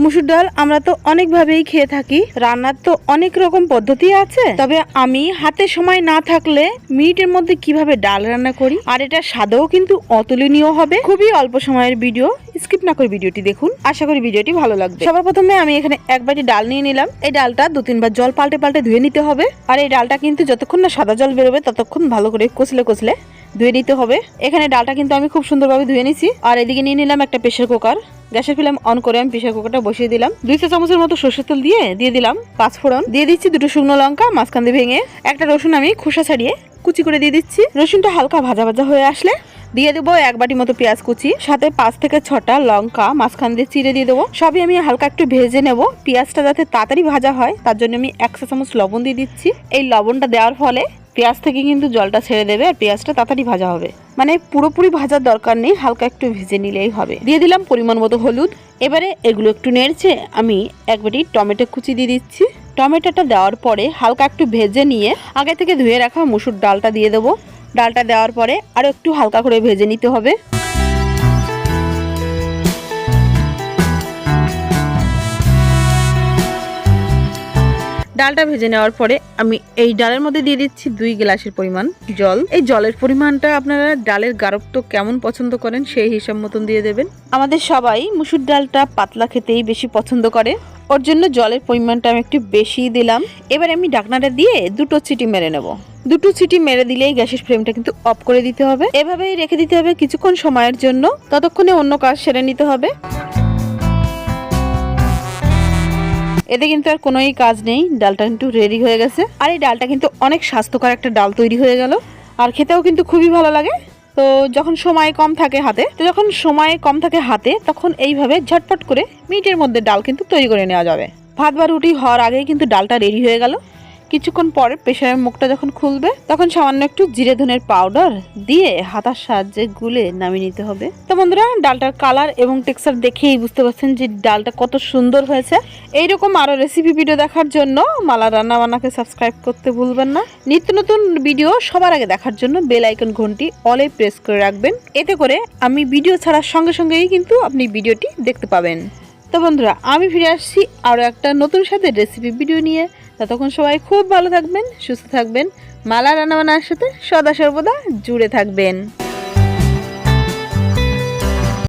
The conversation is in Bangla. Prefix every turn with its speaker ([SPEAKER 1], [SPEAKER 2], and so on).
[SPEAKER 1] মুসুর ডাল আমরা তো অনেকভাবেই খেয়ে থাকি, রান্নার তো অনেক রকম পদ্ধতি আছে। তবে আমি হাতে সময় না থাকলে মিনিটের মধ্যে কিভাবে ডাল রান্না করি, আর এটা স্বাদেও কিন্তু অতুলনীয় হবে। খুবই অল্প সময়ের ভিডিও, স্কিপ না করে ভিডিওটি দেখুন, আশা করি ভিডিওটি ভালো লাগবে। সবার প্রথমে আমি এখানে এক বাটি ডাল নিয়ে নিলাম। এই ডালটা 2-3 বার জল পাল্টে পাল্টে ধুয়ে নিতে হবে। আর এই ডালটা কিন্তু যতক্ষণ না সাদা জল বেরোবে ততক্ষণ ভালো করে কচলে কচলে ধুয়ে নিতে হবে। এখানে ডালটা কিন্তু আমি খুব সুন্দরভাবে ধুয়ে নিছি। আর এদিকে নিয়ে নিলাম একটা প্রেসার কুকার। গ্যাসের ফ্লেম অন করে আমি প্রেসার কুকারটা বসিয়ে দিলাম। 2 চা চামচের মতো সরষের তেল দিয়ে দিলাম 5 ফোড়ন, দিয়ে দিচ্ছি 2টো শুকনো লঙ্কা মাঝখান দিয়ে ভেঙে, একটা রসুন আমি খোসা ছাড়িয়ে কুচি করে দিয়ে দিচ্ছি। রসুনটা হালকা ভাজা ভাজা হয়ে আসলে দিয়ে দেবো 1 বাটি মতো পেঁয়াজ কুচি, সাথে 5 থেকে 6টা লঙ্কা মাঝখান দিয়ে চিড়ে দিয়ে দেবো। সবই আমি হালকা একটু ভেজে নেব। পেঁয়াজটা যাতে তাড়াতাড়ি ভাজা হয় তার জন্য আমি 1 চা চামচ লবণ দিয়ে দিচ্ছি। এই লবণটা দেওয়ার ফলে পেঁয়াজ থেকে কিন্তু জলটা ছেড়ে দেবে আর পেঁয়াজটা তাড়াতাড়ি ভাজা হবে। মানে পুরোপুরি ভাজার দরকার নেই, হালকা একটু ভেজে নিলেই হবে। দিয়ে দিলাম পরিমাণ মতো হলুদ। এবারে এগুলো একটু নেড়েছে আমি 1 বাটি টমেটো কুচি দিয়ে দিচ্ছি। টমেটোটা দেওয়ার পরে হালকা একটু ভেজে নিয়ে আগে থেকে ধুয়ে রাখা মুসুর ডালটা দিয়ে দেবো। ডালটা দেওয়ার পরে আরও একটু হালকা করে ভেজে নিতে হবে। ডালটা ভেজে নেওয়ার পরে আমি এই ডালের মধ্যে দিয়ে দিচ্ছি 2 গ্লাসের পরিমাণ জল। এই জলের পরিমাণটা আপনারা ডালের গাঢ়ত্ব কেমন পছন্দ করেন সেই হিসাব মতন দিয়ে দেবেন। আমাদের সবাই মুসুর ডালটা পাতলা খেতেই বেশি পছন্দ করে, ওর জন্য জলের পরিমাণটা আমি একটু বেশি দিলাম। এবার আমি ঢাকনাটা দিয়ে 2টো সিটি মেরে নেব। 2টো সিটি মেরে দিলেই গ্যাসের ফ্লেমটা কিন্তু অফ করে দিতে হবে। এভাবেই রেখে দিতে হবে কিছুক্ষণ সময়ের জন্য, ততক্ষণে অন্য কাজ সেরে নিতে হবে। এতে কিন্তু আর কোনোই কাজ নেই, ডালটা কিন্তু রেডি হয়ে গেছে। আর এই ডালটা কিন্তু অনেক স্বাস্থ্যকর একটা ডাল তৈরি হয়ে গেল, আর খেতেও কিন্তু খুবই ভালো লাগে। তো যখন সময় কম থাকে হাতে তখন এইভাবে ঝটপট করে মিনিটের মধ্যে ডাল কিন্তু তৈরি করে নেওয়া যাবে। ভাত বা রুটি হওয়ার আগেই কিন্তু ডালটা রেডি হয়ে গেল। কিছুক্ষণ পরে প্রেসারের মুখটা যখন খুলবে তখন সামান্য একটু জিরে ধনের পাউডার দিয়ে হাতার সাহায্যে গুলে নামিয়ে নিতে হবে। তো বন্ধুরা, ডালটার কালার এবং টেক্সচার দেখেই বুঝতে পারছেন যে ডালটা কত সুন্দর হয়েছে। এইরকম আরো রেসিপি ভিডিও দেখার জন্য মালা রান্না বান্নাকে সাবস্ক্রাইব করতে ভুলবেন না। নিত্য নতুন ভিডিও সবার আগে দেখার জন্য বেল আইকন ঘন্টি অলে প্রেস করে রাখবেন। এতে করে আমি ভিডিও ছাড়ার সঙ্গে সঙ্গেই কিন্তু আপনি ভিডিওটি দেখতে পাবেন। তো বন্ধুরা, আমি ফিরে আসছি আরও একটা নতুন সাথে রেসিপি ভিডিও নিয়ে। ততক্ষণ সবাই খুব ভালো থাকবেন, সুস্থ থাকবেন, মালা রান্নাবান্নার সাথে সদা সর্বদা জুড়ে থাকবেন।